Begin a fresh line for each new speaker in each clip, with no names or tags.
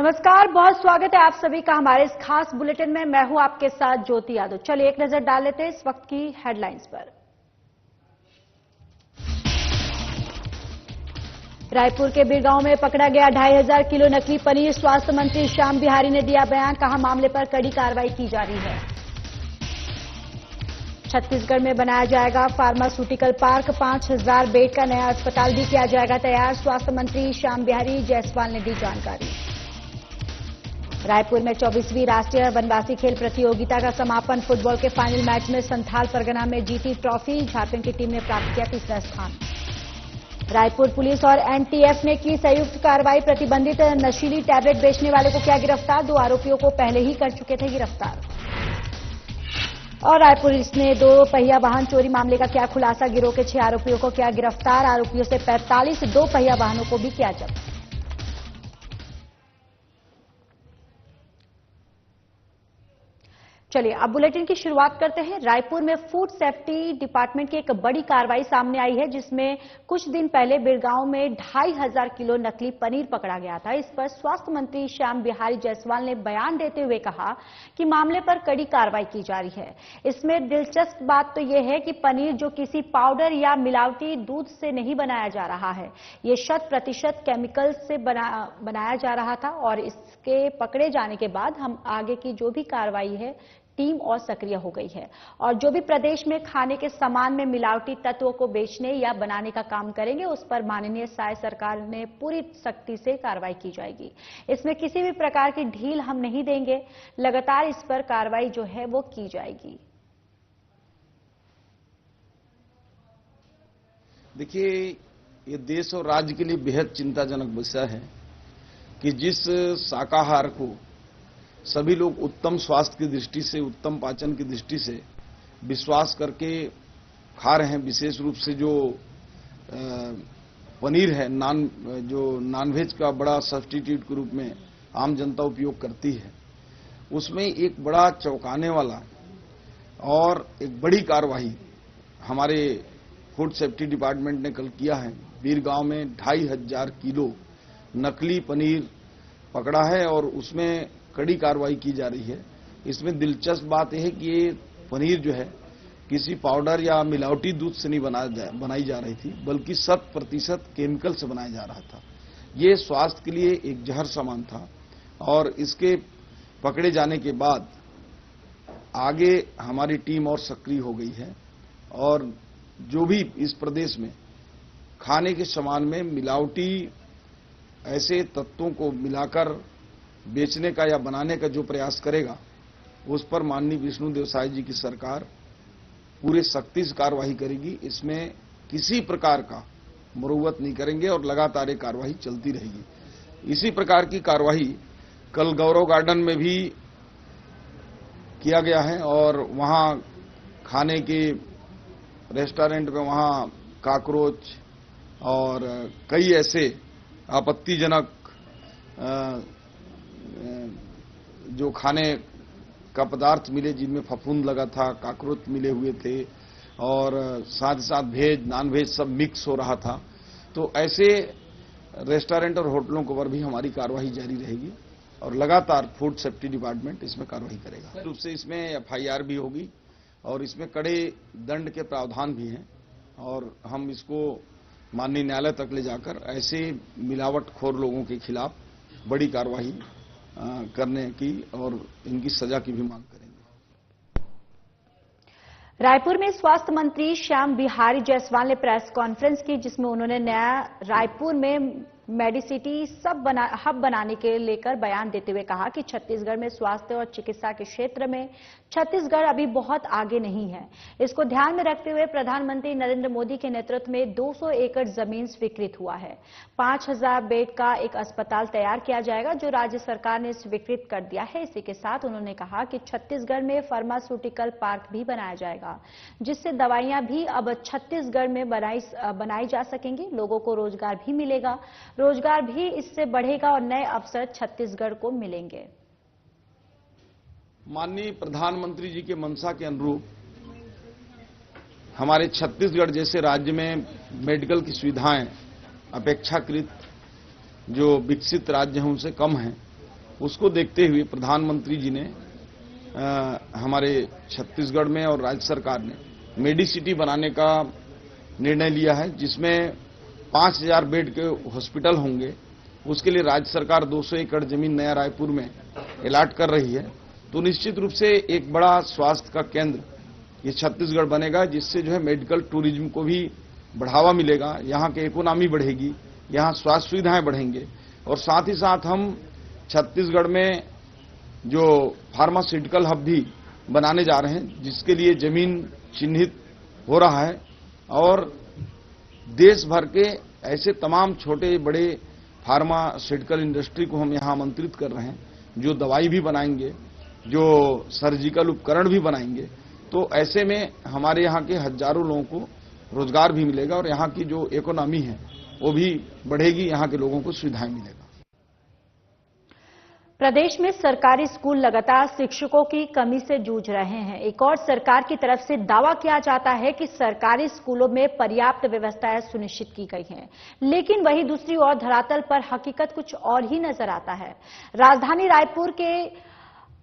नमस्कार, बहुत स्वागत है आप सभी का हमारे इस खास बुलेटिन में। मैं हूं आपके साथ ज्योति यादव। चलिए एक नजर डाल लेते हैं इस वक्त की हेडलाइंस पर। रायपुर के बिरगांव में पकड़ा गया 2500 किलो नकली पनीर। स्वास्थ्य मंत्री श्याम बिहारी ने दिया बयान, कहा मामले पर कड़ी कार्रवाई की जा रही है। छत्तीसगढ़ में बनाया जाएगा फार्मास्यूटिकल पार्क। 5000 बेड का नया अस्पताल भी किया जाएगा तैयार। स्वास्थ्य मंत्री श्याम बिहारी जायसवाल ने दी जानकारी। रायपुर में 24वीं राष्ट्रीय वनवासी खेल प्रतियोगिता का समापन। फुटबॉल के फाइनल मैच में संथाल परगना में जीती ट्रॉफी। झारखंड की टीम ने प्राप्त किया तीसरा स्थान। रायपुर पुलिस और एनटीएफ ने की संयुक्त कार्रवाई। प्रतिबंधित नशीली टैबलेट बेचने वाले को किया गिरफ्तार। 2 आरोपियों को पहले ही कर चुके थे गिरफ्तार। और रायपुर पुलिस ने 2 पहिया वाहन चोरी मामले का किया खुलासा। गिरोह के 6 आरोपियों को किया गिरफ्तार। आरोपियों से 45 2 पहिया वाहनों को भी किया जब्त। चलिए अब बुलेटिन की शुरुआत करते हैं। रायपुर में फूड सेफ्टी डिपार्टमेंट की एक बड़ी कार्रवाई सामने आई है, जिसमें कुछ दिन पहले बिरगांव में 2500 किलो नकली पनीर पकड़ा गया था। इस पर स्वास्थ्य मंत्री श्याम बिहारी जायसवाल ने बयान देते हुए कहा कि मामले पर कड़ी कार्रवाई की जा रही है। इसमें दिलचस्प बात तो यह है कि पनीर जो किसी पाउडर या मिलावटी दूध से नहीं बनाया जा रहा है, ये 100% केमिकल से बनाया जा रहा था। और इसके पकड़े जाने के बाद हम आगे की जो भी कार्रवाई है टीम और सक्रिय हो गई है, और जो भी प्रदेश में खाने के सामान में मिलावटी तत्वों को बेचने या बनाने का काम करेंगे, उस पर माननीय साय सरकार ने पूरी सख्ती से कार्रवाई की जाएगी। इसमें किसी भी प्रकार की ढील हम नहीं देंगे। लगातार इस पर कार्रवाई जो है वो की जाएगी।
देखिए, ये देश और राज्य के लिए बेहद चिंताजनक विषय है कि जिस शाकाहार को सभी लोग उत्तम स्वास्थ्य की दृष्टि से, उत्तम पाचन की दृष्टि से विश्वास करके खा रहे हैं, विशेष रूप से जो पनीर है, जो नॉनवेज का बड़ा सब्स्टिट्यूट के रूप में आम जनता उपयोग करती है, उसमें एक बड़ा चौंकाने वाला और एक बड़ी कार्रवाई हमारे फूड सेफ्टी डिपार्टमेंट ने कल किया है। बिरगांव में 2500 किलो नकली पनीर पकड़ा है और उसमें कड़ी कार्रवाई की जा रही है। इसमें दिलचस्प बात यह है कि ये पनीर जो है किसी पाउडर या मिलावटी दूध से नहीं बनाई जा रही थी, बल्कि 100% केमिकल से बनाया जा रहा था। ये स्वास्थ्य के लिए एक जहर समान था। और इसके पकड़े जाने के बाद आगे हमारी टीम और सक्रिय हो गई है, और जो भी इस प्रदेश में खाने के सामान में मिलावटी ऐसे तत्वों को मिलाकर बेचने का या बनाने का जो प्रयास करेगा, उस पर माननीय विष्णुदेव साय जी की सरकार पूरे सख्ती से कार्रवाई करेगी। इसमें किसी प्रकार का मुरव्वत नहीं करेंगे और लगातार ये कार्रवाई चलती रहेगी। इसी प्रकार की कार्रवाई कल गौरव गार्डन में भी किया गया है, और वहां खाने के रेस्टोरेंट में वहां काकरोच और कई ऐसे आपत्तिजनक जो खाने का पदार्थ मिले, जिनमें फफूंद लगा था, काकरोच मिले हुए थे, और साथ ही साथ वेज नॉन वेज सब मिक्स हो रहा था। तो ऐसे रेस्टोरेंट और होटलों के ऊपर भी हमारी कार्रवाई जारी रहेगी, और लगातार फूड सेफ्टी डिपार्टमेंट इसमें कार्रवाई करेगा। रूप से इसमें एफआईआर भी होगी और इसमें कड़े दंड के प्रावधान भी हैं, और हम इसको माननीय न्यायालय तक ले जाकर ऐसे मिलावटखोर लोगों के खिलाफ बड़ी कार्रवाई करने की और इनकी सजा की भी मांग करेंगे।
रायपुर में स्वास्थ्य मंत्री श्याम बिहारी जायसवाल ने प्रेस कॉन्फ्रेंस की, जिसमें उन्होंने नया रायपुर में मेडिसिटी हब बनाने के लेकर बयान देते हुए कहा कि छत्तीसगढ़ में स्वास्थ्य और चिकित्सा के क्षेत्र में छत्तीसगढ़ अभी बहुत आगे नहीं है। इसको ध्यान में रखते हुए प्रधानमंत्री नरेंद्र मोदी के नेतृत्व में 200 एकड़ जमीन स्वीकृत हुआ है। 5000 बेड का एक अस्पताल तैयार किया जाएगा, जो राज्य सरकार ने स्वीकृत कर दिया है। इसी के साथ उन्होंने कहा कि छत्तीसगढ़ में फार्मास्यूटिकल पार्क भी बनाया जाएगा, जिससे दवाइयां भी अब छत्तीसगढ़ में बनाई जा सकेंगी। लोगों को रोजगार भी मिलेगा, रोजगार भी इससे बढ़ेगा और नए अवसर छत्तीसगढ़ को मिलेंगे।
माननीय प्रधानमंत्री जी के मंशा के अनुरूप हमारे छत्तीसगढ़ जैसे राज्य में मेडिकल की सुविधाएं अपेक्षाकृत जो विकसित राज्य हैं उनसे कम हैं, उसको देखते हुए प्रधानमंत्री जी ने हमारे छत्तीसगढ़ में और राज्य सरकार ने मेडिसिटी बनाने का निर्णय लिया है, जिसमें 5000 बेड के हॉस्पिटल होंगे। उसके लिए राज्य सरकार 200 एकड़ जमीन नया रायपुर में अलॉट कर रही है। तो निश्चित रूप से एक बड़ा स्वास्थ्य का केंद्र ये छत्तीसगढ़ बनेगा, जिससे जो है मेडिकल टूरिज्म को भी बढ़ावा मिलेगा, यहाँ की इकोनॉमी बढ़ेगी, यहाँ स्वास्थ्य सुविधाएं बढ़ेंगे और साथ ही साथ हम छत्तीसगढ़ में जो फार्मास्यूटिकल हब भी बनाने जा रहे हैं, जिसके लिए जमीन चिन्हित हो रहा है और देश भर के ऐसे तमाम छोटे बड़े फार्मास्यूटिकल इंडस्ट्री को हम यहां आमंत्रित कर रहे हैं, जो दवाई भी बनाएंगे, जो सर्जिकल उपकरण भी बनाएंगे। तो ऐसे में हमारे यहाँ के हजारों लोगों को रोजगार भी मिलेगा और यहाँ की जो इकोनॉमी है वो भी बढ़ेगी, यहाँ के लोगों को सुविधाएं मिलेगा।
प्रदेश में सरकारी स्कूल लगातार शिक्षकों की कमी से जूझ रहे हैं। एक और सरकार की तरफ से दावा किया जाता है कि सरकारी स्कूलों में पर्याप्त व्यवस्थाएं सुनिश्चित की गई हैं, लेकिन वहीं दूसरी ओर धरातल पर हकीकत कुछ और ही नजर आता है। राजधानी रायपुर के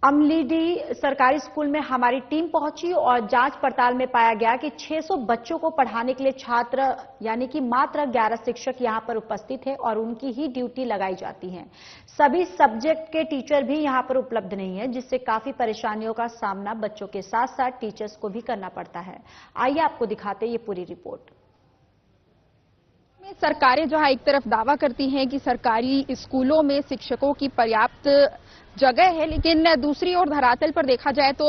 अमलीडी सरकारी स्कूल में हमारी टीम पहुंची और जांच पड़ताल में पाया गया कि 600 बच्चों को पढ़ाने के लिए छात्र यानी कि मात्र 11 शिक्षक यहां पर उपस्थित हैं और उनकी ही ड्यूटी लगाई जाती है। सभी सब्जेक्ट के टीचर भी यहां पर उपलब्ध नहीं है, जिससे काफी परेशानियों का सामना बच्चों के साथ साथ टीचर्स को भी करना पड़ता है। आइए आपको दिखाते हैं ये पूरी रिपोर्ट।
सरकारें जो है एक तरफ दावा करती हैं कि सरकारी स्कूलों में शिक्षकों की पर्याप्त जगह है, लेकिन दूसरी ओर धरातल पर देखा जाए तो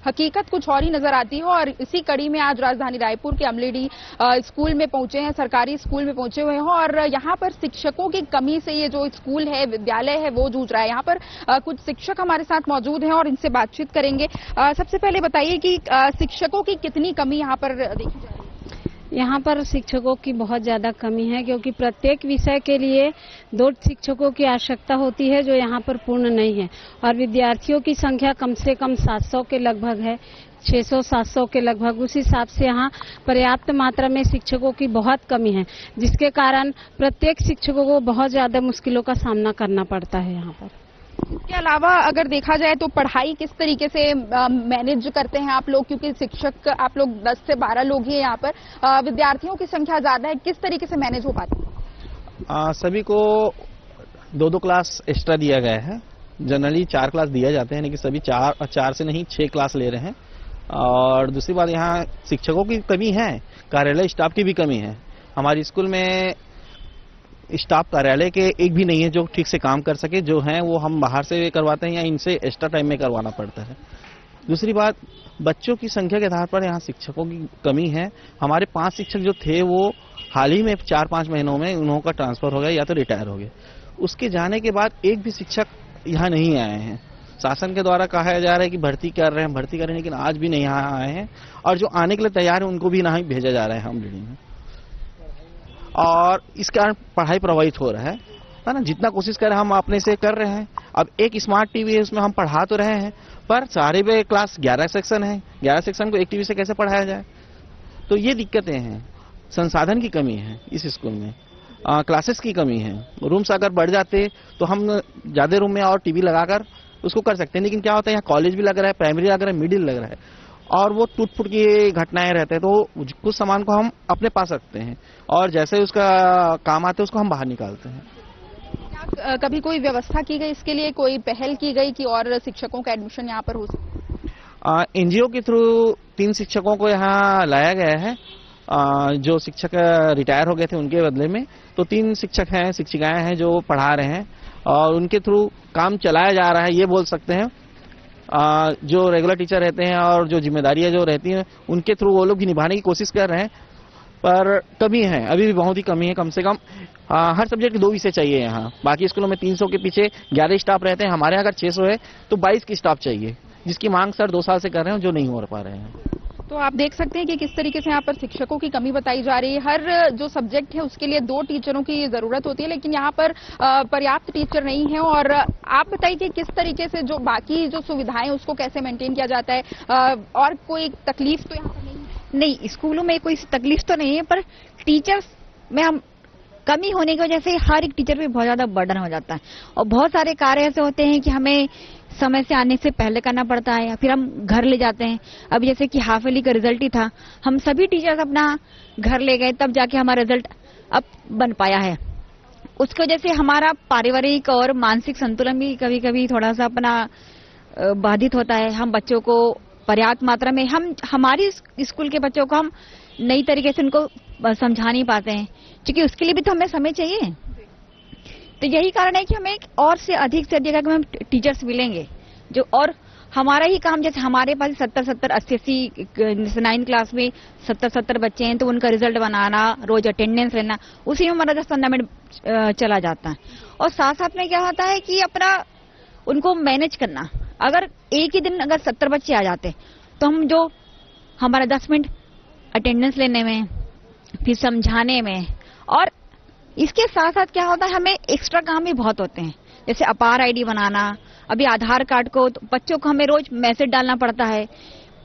हकीकत कुछ और ही नजर आती है। और इसी कड़ी में आज राजधानी रायपुर के अमलीडी स्कूल में पहुंचे हैं, सरकारी स्कूल में पहुंचे हुए हैं और यहां पर शिक्षकों की कमी से ये जो स्कूल है, विद्यालय है, वो जूझ रहा है। यहां पर कुछ शिक्षक हमारे साथ मौजूद हैं और इनसे बातचीत करेंगे। सबसे पहले बताइए कि शिक्षकों की कितनी कमी यहाँ पर देखी जा रही है?
यहाँ पर शिक्षकों की बहुत ज्यादा कमी है, क्योंकि प्रत्येक विषय के लिए 2 शिक्षकों की आवश्यकता होती है, जो यहाँ पर पूर्ण नहीं है। और विद्यार्थियों की संख्या कम से कम 700 के लगभग है, 600-700 के लगभग। उस हिसाब से यहाँ पर्याप्त मात्रा में शिक्षकों की बहुत कमी है, जिसके कारण प्रत्येक शिक्षकों को बहुत ज्यादा मुश्किलों का सामना करना पड़ता है यहाँ पर।
इसके अलावा अगर देखा जाए तो पढ़ाई किस तरीके से मैनेज करते हैं आप लोग, क्योंकि शिक्षक आप लोग 10 से 12 लोग ही हैं यहाँ पर, विद्यार्थियों की संख्या ज्यादा है, किस तरीके से मैनेज हो पाती है?
सभी को 2-2 क्लास एक्स्ट्रा दिया गया है। जनरली 4 क्लास दिया जाते हैं, लेकिन सभी 4 से नहीं 6 क्लास ले रहे हैं। और दूसरी बात, यहाँ शिक्षकों की कमी है, कार्यालय स्टाफ की भी कमी है। हमारे स्कूल में स्टाफ कार्यालय के एक भी नहीं है जो ठीक से काम कर सके। जो है वो हम बाहर से करवाते हैं या इनसे एक्स्ट्रा टाइम में करवाना पड़ता है। दूसरी बात, बच्चों की संख्या के आधार पर यहाँ शिक्षकों की कमी है। हमारे 5 शिक्षक जो थे वो हाल ही में 4-5 महीनों में उन्हों का ट्रांसफर हो गया या तो रिटायर हो गए। उसके जाने के बाद एक भी शिक्षक यहाँ नहीं आए हैं। शासन के द्वारा कहा जा रहा है कि भर्ती कर रहे हैं, लेकिन आज भी नहीं यहाँ आए हैं। और जो आने के लिए तैयार है उनको भी नहीं भेजा जा रहा है हम रीडिंग में। और इस कारण पढ़ाई प्रभावित हो रहा है ना। जितना कोशिश कर रहे हैं हम अपने से कर रहे हैं। अब एक स्मार्ट टीवी है, उसमें हम पढ़ा तो रहे हैं, पर सारे पे क्लास 11 सेक्शन है, 11 सेक्शन को एक टीवी से कैसे पढ़ाया जाए? तो ये दिक्कतें हैं। संसाधन की कमी है इस स्कूल में, क्लासेस की कमी है। रूम्स अगर बढ़ जाते तो हम ज्यादा रूम में और टीवी लगाकर उसको कर सकते हैं, लेकिन क्या होता है यहाँ कॉलेज भी लग रहा है, प्राइमरी लग रहा है, मिडिल लग रहा है और वो टूट फूट की घटनाएं रहते हैं। तो कुछ सामान को हम अपने पास रखते हैं और जैसे उसका काम आते हैं उसको हम बाहर निकालते हैं।
क्या कभी कोई व्यवस्था की गई इसके लिए, कोई पहल की गई कि और शिक्षकों का एडमिशन यहाँ पर हो सके?
एनजीओ के थ्रू 3 शिक्षकों को यहाँ लाया गया है। जो शिक्षक रिटायर हो गए थे उनके बदले में तो 3 शिक्षक हैं, शिक्षिकाएं हैं जो पढ़ा रहे हैं और उनके थ्रू काम चलाया जा रहा है, ये बोल सकते हैं। जो रेगुलर टीचर रहते हैं और जो जिम्मेदारियां जो रहती हैं उनके थ्रू वो लोग भी निभाने की कोशिश कर रहे हैं, पर कमी है, अभी भी बहुत ही कमी है। कम से कम हर सब्जेक्ट के 2 विषय चाहिए यहाँ। बाकी स्कूलों में 300 के पीछे 11 स्टाफ रहते हैं, हमारे यहाँ अगर 600 है तो 22 की स्टाफ चाहिए, जिसकी मांग सर 2 साल से कर रहे हैं जो नहीं हो पा रहे हैं।
तो आप देख सकते हैं कि किस तरीके से यहाँ पर शिक्षकों की कमी बताई जा रही है। हर जो सब्जेक्ट है उसके लिए 2 टीचरों की जरूरत होती है, लेकिन यहाँ पर पर्याप्त टीचर नहीं है। और आप बताइए कि किस तरीके से जो बाकी जो सुविधाएं उसको कैसे मेंटेन किया जाता है, और कोई तकलीफ तो यहाँ पर नहीं?
नहीं, स्कूलों में कोई तकलीफ तो नहीं है, पर टीचर्स में हम कमी होने की वजह से हर एक टीचर पे बहुत ज्यादा बर्डन हो जाता है और बहुत सारे कार्य ऐसे होते हैं कि हमें समय से आने से पहले करना पड़ता है या फिर हम घर ले जाते हैं। अब जैसे कि हाफ ईयरली का रिजल्ट ही था, हम सभी टीचर्स अपना घर ले गए, तब जाके हमारा रिजल्ट अब बन पाया है। उसकी वजह से हमारा पारिवारिक और मानसिक संतुलन भी कभी कभी थोड़ा सा अपना बाधित होता है। हम बच्चों को पर्याप्त मात्रा में हमारी स्कूल के बच्चों को हम नई तरीके से उनको समझा नहीं पाते हैं, क्योंकि उसके लिए भी तो हमें समय चाहिए। तो यही कारण है कि हमें और से अधिक हम टीचर्स मिलेंगे जो, और हमारा ही काम, जैसे हमारे पास 70-70, 80-80 9 क्लास में 70-70 बच्चे हैं, तो उनका रिजल्ट बनाना, रोज अटेंडेंस लेना, उसी में हमारा 10-15 मिनट चला जाता है। और साथ साथ में क्या होता है कि अपना उनको मैनेज करना, अगर एक ही दिन अगर 70 बच्चे आ जाते तो हम जो हमारा 10 मिनट अटेंडेंस लेने में, फिर समझाने में, और इसके साथ साथ क्या होता है हमें एक्स्ट्रा काम भी बहुत होते हैं, जैसे अपार आईडी बनाना। अभी आधार कार्ड को तो बच्चों को हमें रोज मैसेज डालना पड़ता है,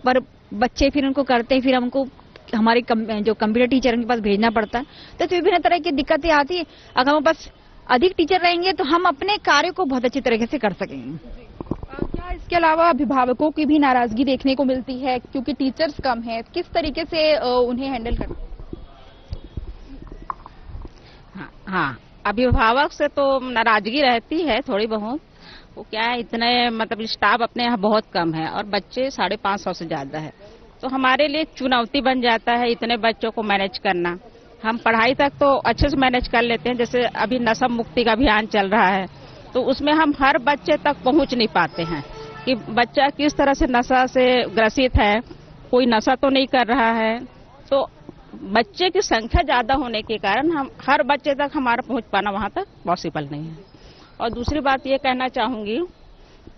पर बच्चे फिर उनको करते हैं, फिर हमको हमारे जो कंप्यूटर टीचर के पास भेजना पड़ता है। तो विभिन्न तरह की दिक्कतें आती है। अगर हमारे पास अधिक टीचर रहेंगे तो हम अपने कार्य को बहुत अच्छी तरीके से कर सकेंगे।
क्या इसके अलावा अभिभावकों की भी नाराजगी देखने को मिलती है क्योंकि टीचर्स कम हैं? किस तरीके से उन्हें हैंडल करते हैं?
हाँ, अभिभावक से तो नाराजगी रहती है थोड़ी बहुत। वो क्या है, इतने मतलब स्टाफ अपने यहाँ बहुत कम है और बच्चे 550 से ज्यादा है, तो हमारे लिए चुनौती बन जाता है इतने बच्चों को मैनेज करना। हम पढ़ाई तक तो अच्छे से मैनेज कर लेते हैं, जैसे अभी नशा मुक्ति का अभियान चल रहा है, तो उसमें हम हर बच्चे तक पहुंच नहीं पाते हैं कि बच्चा किस तरह से नशा से ग्रसित है, कोई नशा तो नहीं कर रहा है। तो बच्चे की संख्या ज्यादा होने के कारण हम हर बच्चे तक हमारा पहुंच पाना वहां तक पॉसिबल नहीं है। और दूसरी बात ये कहना चाहूंगी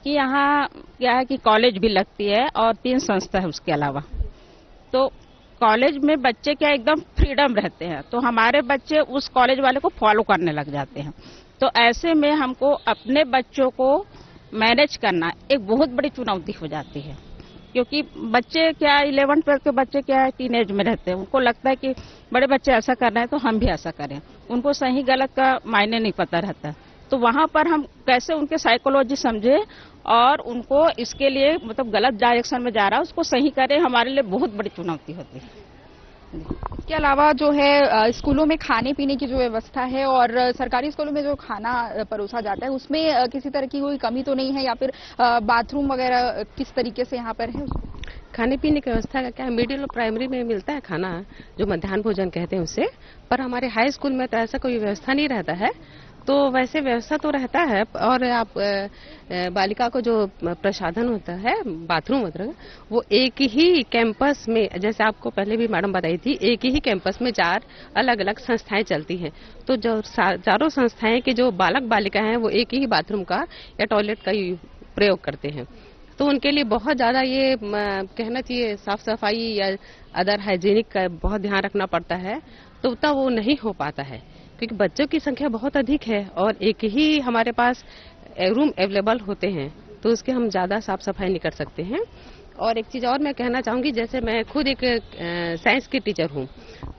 कि यहाँ क्या है कि कॉलेज भी लगती है और 3 संस्था है उसके अलावा, तो कॉलेज में बच्चे क्या एकदम फ्रीडम रहते हैं, तो हमारे बच्चे उस कॉलेज वाले को फॉलो करने लग जाते हैं। तो ऐसे में हमको अपने बच्चों को मैनेज करना एक बहुत बड़ी चुनौती हो जाती है, क्योंकि बच्चे क्या 11-12 के बच्चे क्या है टीनेज में रहते हैं, उनको लगता है कि बड़े बच्चे ऐसा कर रहे हैं तो हम भी ऐसा करें, उनको सही गलत का मायने नहीं पता रहता। तो वहां पर हम कैसे उनके साइकोलॉजी समझे और उनको इसके लिए मतलब गलत डायरेक्शन में जा रहा है उसको सही करें, हमारे लिए बहुत बड़ी चुनौती होती है।
इसके अलावा जो है स्कूलों में खाने पीने की जो व्यवस्था है और सरकारी स्कूलों में जो खाना परोसा जाता है उसमें किसी तरह की कोई कमी तो नहीं है, या फिर बाथरूम वगैरह किस तरीके से यहाँ पर है?
खाने पीने की व्यवस्था का क्या है, मिडिल और प्राइमरी में मिलता है खाना, जो मध्याह्न भोजन कहते हैं उसे, पर हमारे हाई स्कूल में तो ऐसा कोई व्यवस्था नहीं रहता है। तो वैसे व्यवस्था तो रहता है, और आप बालिका को जो प्रसाधन होता है, बाथरूम मतलब, वो एक ही कैंपस में, जैसे आपको पहले भी मैडम बताई थी, एक ही कैंपस में 4 अलग अलग संस्थाएं चलती हैं। तो जो चारों संस्थाएं के जो बालक बालिका हैं वो एक ही बाथरूम का या टॉयलेट का प्रयोग करते हैं। तो उनके लिए बहुत ज्यादा ये कहना चाहिए साफ सफाई या अदर हाइजीनिक का बहुत ध्यान रखना पड़ता है, तो उतना वो नहीं हो पाता है क्योंकि बच्चों की संख्या बहुत अधिक है और एक ही हमारे पास रूम अवेलेबल होते हैं, तो उसके हम ज्यादा साफ सफाई नहीं कर सकते हैं। और एक चीज और मैं कहना चाहूंगी, जैसे मैं खुद एक साइंस की टीचर हूँ,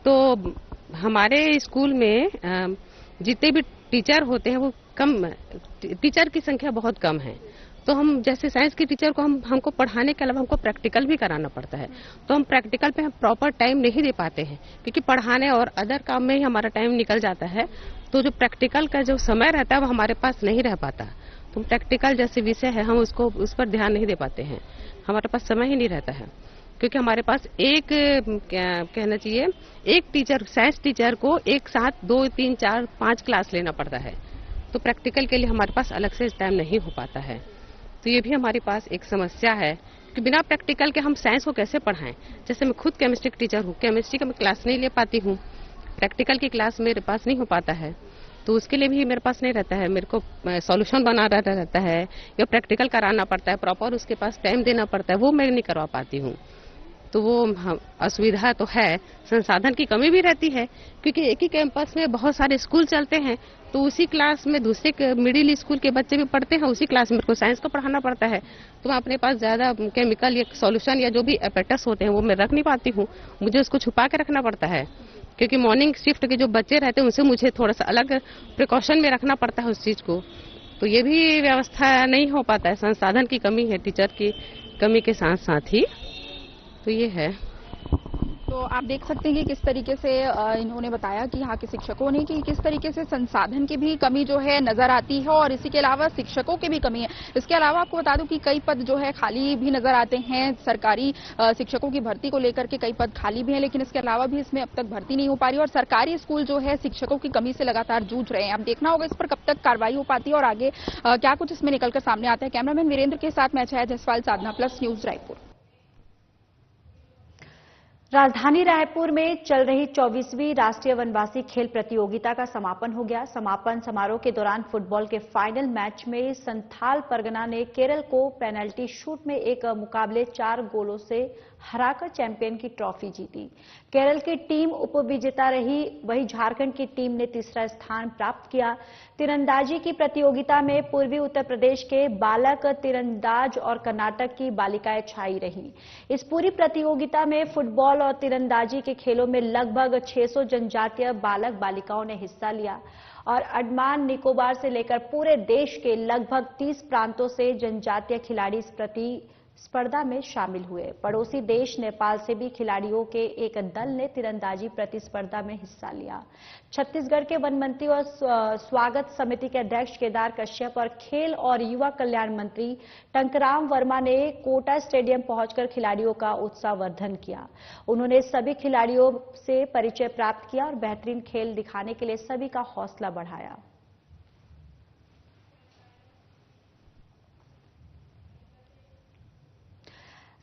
तो हमारे स्कूल में जितने भी टीचर होते हैं वो कम, टीचर की संख्या बहुत कम है। तो हम जैसे साइंस की टीचर को हमको पढ़ाने के अलावा हमको प्रैक्टिकल भी कराना पड़ता है, तो हम प्रैक्टिकल पे हम प्रॉपर टाइम नहीं दे पाते हैं क्योंकि पढ़ाने और अदर काम में ही हमारा टाइम निकल जाता है। तो जो प्रैक्टिकल का जो समय रहता है वो हमारे पास नहीं रह पाता। तो प्रैक्टिकल जैसे विषय है हम उसको उस पर ध्यान नहीं दे पाते हैं, हमारे पास समय ही नहीं रहता है क्योंकि हमारे पास एक कहना चाहिए एक टीचर, साइंस टीचर को एक साथ 2, 3, 4, 5 क्लास लेना पड़ता है। तो प्रैक्टिकल के लिए हमारे पास अलग से टाइम नहीं हो पाता है। तो ये भी हमारे पास एक समस्या है कि बिना प्रैक्टिकल के हम साइंस को कैसे पढ़ाएं। जैसे मैं खुद केमिस्ट्री की टीचर हूँ, केमिस्ट्री का मैं क्लास नहीं ले पाती हूँ, प्रैक्टिकल की क्लास मेरे पास नहीं हो पाता है, तो उसके लिए भी मेरे पास नहीं रहता है। मेरे को सॉल्यूशन बनाना रहता है या प्रैक्टिकल कराना पड़ता है, प्रॉपर उसके पास टाइम देना पड़ता है, वो मैं नहीं करवा पाती हूँ। तो वो असुविधा तो है, संसाधन की कमी भी रहती है क्योंकि एक ही कैंपस में बहुत सारे स्कूल चलते हैं, तो उसी क्लास में दूसरे मिडिल स्कूल के बच्चे भी पढ़ते हैं, उसी क्लास में मेरे को साइंस को पढ़ाना पड़ता है। तो मैं अपने पास ज्यादा केमिकल या सॉल्यूशन या जो भी एपेटस होते हैं वो मैं रख नहीं पाती हूँ, मुझे उसको छुपा के रखना पड़ता है। क्योंकि मॉर्निंग शिफ्ट के जो बच्चे रहते हैं उनसे मुझे थोड़ा सा अलग प्रिकॉशन में रखना पड़ता है उस चीज को, तो ये भी व्यवस्था नहीं हो पाता है। संसाधन की कमी है, टीचर की कमी के साथ साथ ही, तो ये है।
तो आप देख सकते हैं कि किस तरीके से इन्होंने बताया कि यहाँ के शिक्षकों ने कि किस तरीके से संसाधन की भी कमी जो है नजर आती है और इसी के अलावा शिक्षकों की भी कमी है। इसके अलावा आपको बता दूं कि कई पद जो है खाली भी नजर आते हैं। सरकारी शिक्षकों की भर्ती को लेकर के कई पद खाली भी हैं, लेकिन इसके अलावा भी इसमें अब तक भर्ती नहीं हो पा रही और सरकारी स्कूल जो है शिक्षकों की कमी से लगातार जूझ रहे हैं। अब देखना होगा इस पर कब तक कार्रवाई हो पाती है और आगे क्या कुछ इसमें निकलकर सामने आता है। कैमरामैन वीरेंद्र के साथ मैं छाया जायसवाल, साधना प्लस न्यूज, रायपुर।
राजधानी रायपुर में चल रही 24वीं राष्ट्रीय वनवासी खेल प्रतियोगिता का समापन हो गया। समापन समारोह के दौरान फुटबॉल के फाइनल मैच में संथाल परगना ने केरल को पेनल्टी शूट में एक मुकाबले 4 गोलों से हराकर चैंपियन की ट्रॉफी जीती। केरल की टीम उपविजेता रही, वहीं झारखंड की टीम ने तीसरा स्थान प्राप्त किया। तीरंदाजी की प्रतियोगिता में पूर्वी उत्तर प्रदेश के बालक तीरंदाज और कर्नाटक की बालिकाएं छाई रही। इस पूरी प्रतियोगिता में फुटबॉल और तीरंदाजी के खेलों में लगभग 600 जनजातीय बालक बालिकाओं ने हिस्सा लिया और अंडमान निकोबार से लेकर पूरे देश के लगभग 30 प्रांतों से जनजातीय खिलाड़ी इस प्रतिस्पर्धा में शामिल हुए। पड़ोसी देश नेपाल से भी खिलाड़ियों के एक दल ने तीरंदाजी प्रतिस्पर्धा में हिस्सा लिया। छत्तीसगढ़ के वन मंत्री और स्वागत समिति के अध्यक्ष केदार कश्यप और खेल और युवा कल्याण मंत्री टंकराम वर्मा ने कोटा स्टेडियम पहुंचकर खिलाड़ियों का उत्साहवर्धन किया। उन्होंने सभी खिलाड़ियों से परिचय प्राप्त किया और बेहतरीन खेल दिखाने के लिए सभी का हौसला बढ़ाया।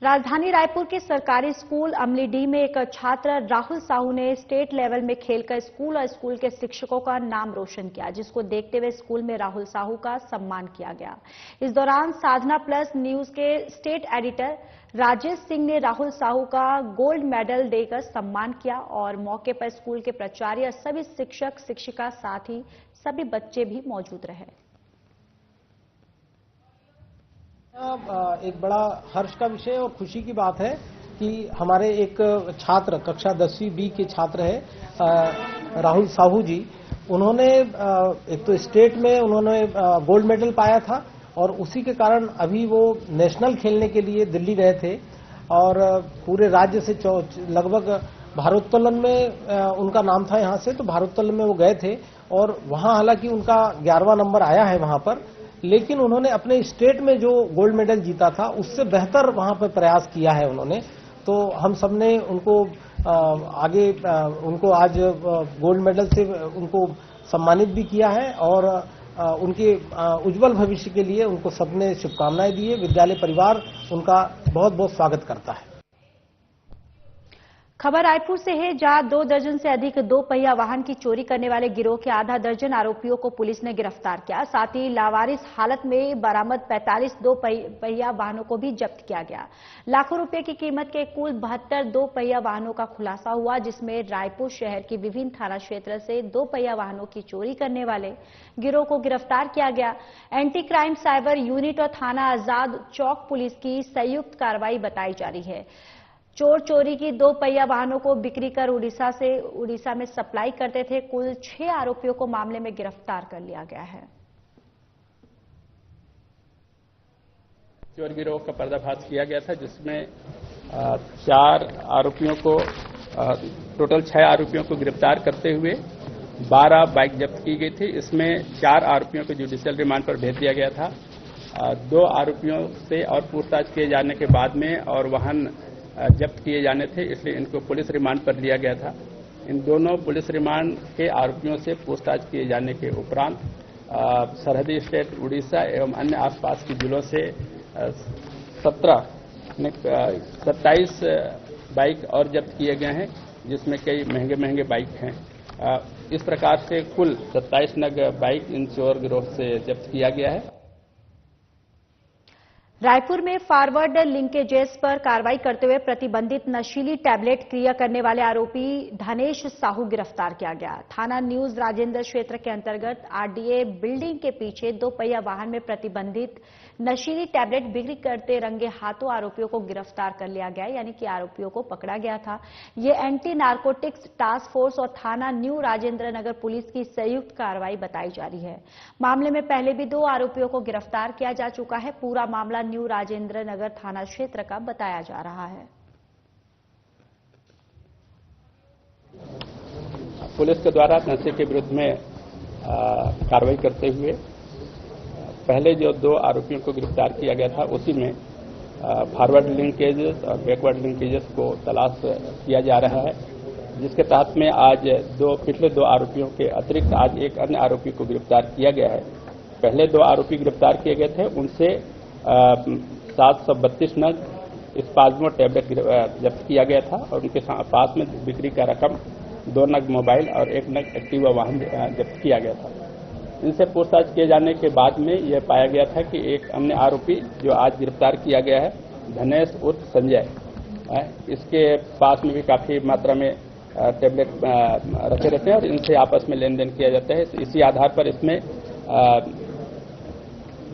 राजधानी रायपुर के सरकारी स्कूल अमलीडीह में एक छात्र राहुल साहू ने स्टेट लेवल में खेलकर स्कूल और स्कूल के शिक्षकों का नाम रोशन किया, जिसको देखते हुए स्कूल में राहुल साहू का सम्मान किया गया। इस दौरान साधना प्लस न्यूज के स्टेट एडिटर राजेश सिंह ने राहुल साहू का गोल्ड मेडल देकर सम्मान किया और मौके पर स्कूल के प्राचार्य, सभी शिक्षक शिक्षिका, साथ ही सभी बच्चे भी मौजूद रहे।
एक बड़ा हर्ष का विषय और खुशी की बात है कि हमारे एक छात्र, कक्षा 10वीं बी के छात्र है राहुल साहू जी, उन्होंने एक तो स्टेट में उन्होंने गोल्ड मेडल पाया था और उसी के कारण अभी वो नेशनल खेलने के लिए दिल्ली गए थे और पूरे राज्य से लगभग भारोत्तोलन में उनका नाम था यहाँ से, तो भारोत्तोलन में वो गए थे और वहाँ हालांकि उनका 11वां नंबर आया है वहाँ पर, लेकिन उन्होंने अपने स्टेट में जो गोल्ड मेडल जीता था उससे बेहतर वहां पर प्रयास किया है उन्होंने। तो हम सबने उनको आगे उनको आज गोल्ड मेडल से उनको सम्मानित भी किया है और उनके उज्जवल भविष्य के लिए उनको सबने शुभकामनाएं दी है। विद्यालय परिवार उनका बहुत बहुत स्वागत करता है।
खबर रायपुर से है, जहां 2 दर्जन से अधिक 2 पहिया वाहन की चोरी करने वाले गिरोह के आधा दर्जन आरोपियों को पुलिस ने गिरफ्तार किया। साथ ही लावारिस हालत में बरामद 45 2 पहिया वाहनों को भी जब्त किया गया। लाखों रुपए की कीमत के कुल 72 2 पहिया वाहनों का खुलासा हुआ, जिसमें रायपुर शहर के विभिन्न थाना क्षेत्र से 2 पहिया वाहनों की चोरी करने वाले गिरोह को गिरफ्तार किया गया। एंटी क्राइम साइबर यूनिट और थाना आजाद चौक पुलिस की संयुक्त कार्रवाई बताई जा रही है। चोर चोरी की 2 पहिया वाहनों को बिक्री कर उड़ीसा में सप्लाई करते थे। कुल 6 आरोपियों को मामले में गिरफ्तार कर लिया गया है।
चोर गिरोह का पर्दाफाश किया गया था, जिसमें 4 आरोपियों को टोटल 6 आरोपियों को गिरफ्तार करते हुए 12 बाइक जब्त की गई थी। इसमें 4 आरोपियों को जुडिशियल रिमांड पर भेज दिया गया था। 2 आरोपियों से और पूछताछ किए जाने के बाद में और वाहन जब्त किए जाने थे, इसलिए इनको पुलिस रिमांड पर लिया गया था। इन दोनों पुलिस रिमांड के आरोपियों से पूछताछ किए जाने के उपरांत सरहदी स्टेट उड़ीसा एवं अन्य आसपास के जिलों से 27 बाइक और जब्त किए गए हैं, जिसमें कई महंगे बाइक हैं। इस प्रकार से कुल 27 नग बाइक इन चोर गिरोह से जब्त किया गया है।
रायपुर में फॉरवर्ड लिंकेजेस पर कार्रवाई करते हुए प्रतिबंधित नशीली टैबलेट क्रिया करने वाले आरोपी धनेश साहू गिरफ्तार किया गया। थाना न्यूज राजेंद्र क्षेत्र के अंतर्गत आरडीए बिल्डिंग के पीछे 2 पहिया वाहन में प्रतिबंधित नशीली टैबलेट बिक्री करते रंगे हाथों आरोपियों को गिरफ्तार कर लिया गया, यानी कि आरोपियों को पकड़ा गया था। ये एंटी नारकोटिक्स टास्क फोर्स और थाना न्यू राजेंद्र नगर पुलिस की संयुक्त कार्रवाई बताई जा रही है। मामले में पहले भी 2 आरोपियों को गिरफ्तार किया जा चुका है। पूरा मामला न्यू राजेंद्र नगर थाना क्षेत्र का बताया जा रहा है।
पुलिस के द्वारा नशे के विरुद्ध में कार्रवाई करते हुए पहले जो 2 आरोपियों को गिरफ्तार किया गया था, उसी में फॉरवर्ड लिंकेजेस और बैकवर्ड लिंकेजेस को तलाश किया जा रहा है, जिसके तहत में आज पिछले 2 आरोपियों के अतिरिक्त आज एक अन्य आरोपी को गिरफ्तार किया गया है। पहले 2 आरोपी गिरफ्तार किए गए थे, उनसे 732 नग स्पाज्मो टैबलेट जब्त किया गया था और उनके पास में बिक्री का रकम 2 नग मोबाइल और 1 नग एक्टिवा वाहन जब्त किया गया था। इनसे पूछताछ किए जाने के बाद में यह पाया गया था कि एक अन्य आरोपी जो आज गिरफ्तार किया गया है, धनेश उर्फ संजय, इसके पास में भी काफी मात्रा में टैबलेट रखे रहते हैं और इनसे आपस में लेन देन किया जाता है। इसी आधार पर इसमें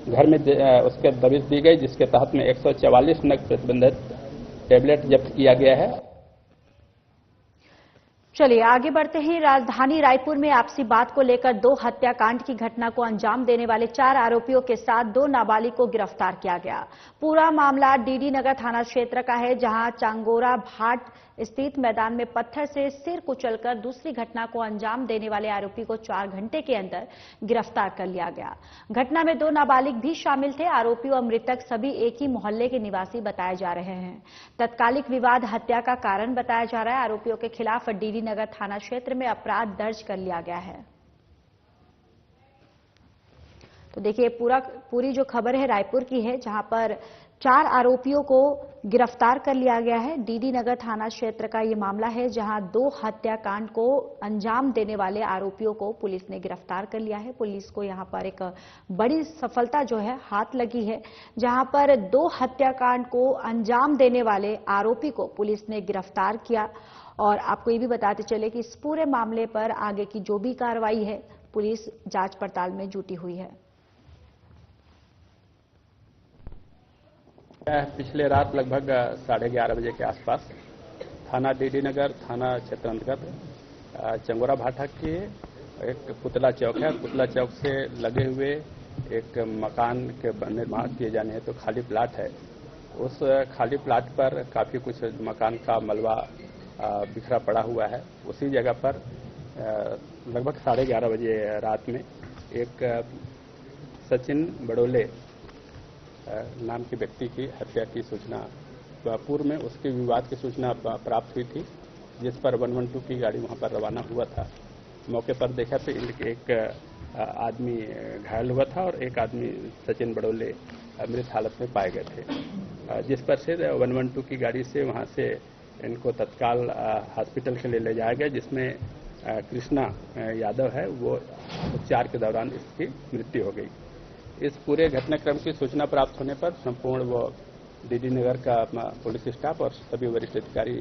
घर में उसके दबिश दी गई, जिसके तहत में 144 नग प्रतिबंधित टैबलेट जब्त किया गया है।
चलिए आगे बढ़ते हैं। राजधानी रायपुर में आपसी बात को लेकर 2 हत्याकांड की घटना को अंजाम देने वाले 4 आरोपियों के साथ 2 नाबालिग को गिरफ्तार किया गया। पूरा मामला डीडी नगर थाना क्षेत्र का है, जहां चांगोरा भाट स्थित मैदान में पत्थर से सिर कुचलकर दूसरी घटना को अंजाम देने वाले आरोपी को 4 घंटे के अंदर गिरफ्तार कर लिया गया। घटना में 2 नाबालिग भी शामिल थे। आरोपी और मृतक सभी एक ही मोहल्ले के निवासी बताए जा रहे हैं। तत्कालिक विवाद हत्या का कारण बताया जा रहा है। आरोपियों के खिलाफ डीडी नगर थाना क्षेत्र में अपराध दर्ज कर लिया गया है। तो देखिए पूरी जो खबर है रायपुर की है, जहां पर 4 आरोपियों को गिरफ्तार कर लिया गया है। डीडी नगर थाना क्षेत्र का ये मामला है, जहां 2 हत्याकांड को अंजाम देने वाले आरोपियों को पुलिस ने गिरफ्तार कर लिया है। पुलिस को यहां पर एक बड़ी सफलता जो है हाथ लगी है, जहां पर 2 हत्याकांड को अंजाम देने वाले आरोपी को पुलिस ने गिरफ्तार किया। और आपको ये भी बताते चले कि इस पूरे मामले पर आगे की जो भी कार्रवाई है, पुलिस जांच पड़ताल में जुटी हुई है।
पिछले रात लगभग 11:30 बजे के आसपास थाना डीडी नगर थाना क्षेत्र अंतर्गत चंगोरा भाटा के एक पुतला चौक है। पुतला चौक से लगे हुए एक मकान के निर्माण किए जाने हैं, तो खाली प्लाट है। उस खाली प्लाट पर काफी कुछ मकान का मलबा बिखरा पड़ा हुआ है। उसी जगह पर लगभग 11:30 बजे रात में एक सचिन बड़ोले नाम के व्यक्ति की हत्या की सूचना पूर्व में उसके विवाद की सूचना प्राप्त हुई थी, जिस पर 112 की गाड़ी वहां पर रवाना हुआ था। मौके पर देखा तो एक आदमी घायल हुआ था और एक आदमी सचिन बड़ोले मृत हालत में पाए गए थे, जिस पर से 112 की गाड़ी से वहां से इनको तत्काल हॉस्पिटल के लिए ले जाया गया, जिसमें कृष्णा यादव है, वो उपचार के दौरान इसकी मृत्यु हो गई। इस पूरे घटनाक्रम की सूचना प्राप्त होने पर संपूर्ण वो डीडी नगर का पुलिस स्टाफ और सभी वरिष्ठ अधिकारी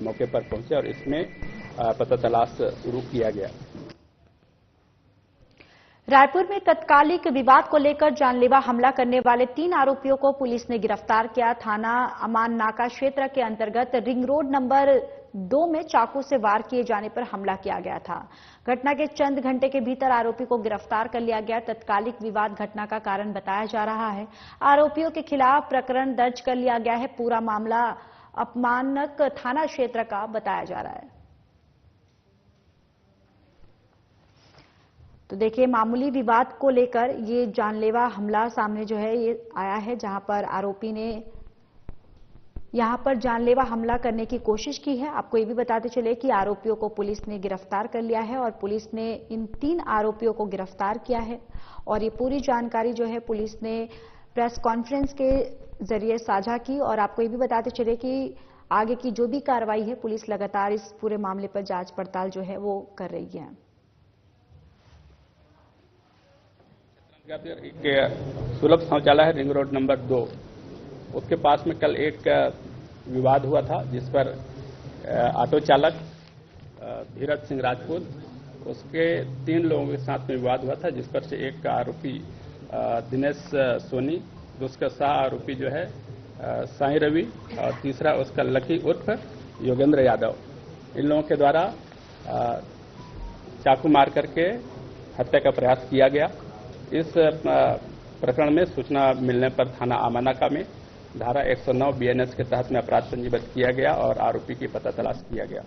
मौके पर पहुंचे और इसमें पता तलाश शुरू किया गया।
रायपुर में तत्कालिक विवाद को लेकर जानलेवा हमला करने वाले 3 आरोपियों को पुलिस ने गिरफ्तार किया। थाना अमान नाका क्षेत्र के अंतर्गत रिंग रोड नंबर 2 में चाकू से वार किए जाने पर हमला किया गया था। घटना के चंद घंटे के भीतर आरोपी को गिरफ्तार कर लिया गया। तत्कालिक विवाद घटना का कारण बताया जा रहा है। आरोपियों के खिलाफ प्रकरण दर्ज कर लिया गया है। पूरा मामला अपमानक थाना क्षेत्र का बताया जा रहा है। तो देखिए मामूली विवाद को लेकर ये जानलेवा हमला सामने जो है ये आया है, जहां पर आरोपी ने यहां पर जानलेवा हमला करने की कोशिश की है। आपको ये भी बताते चले कि आरोपियों को पुलिस ने गिरफ्तार कर लिया है और पुलिस ने इन 3 आरोपियों को गिरफ्तार किया है। और ये पूरी जानकारी जो है पुलिस ने प्रेस कॉन्फ्रेंस के जरिए साझा की। और आपको ये भी बताते चले कि आगे की जो भी कार्रवाई है, पुलिस लगातार इस पूरे मामले पर जांच पड़ताल जो है वो कर रही है।
सुलभ शौचालय रिंग रोड नंबर 2, उसके पास में कल एक विवाद हुआ था, जिस पर ऑटो चालक धीरज सिंह राजपूत, उसके 3 लोगों के साथ में विवाद हुआ था, जिस पर से एक आरोपी दिनेश सोनी दुष्कर्षा आरोपी जो है साई रवि और तीसरा उसका लकी उर्फ योगेंद्र यादव, इन लोगों के द्वारा चाकू मार करके हत्या का प्रयास किया गया। इस प्रकरण में सूचना मिलने पर थाना आमानाका में धारा 109 BNS के तहत में अपराध पंजीबद्ध किया गया और आरोपी की पता तलाश किया गया।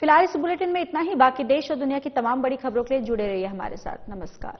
फिलहाल इस बुलेटिन में इतना ही। बाकी देश और दुनिया की तमाम बड़ी खबरों के लिए जुड़े रहिए हमारे साथ। नमस्कार।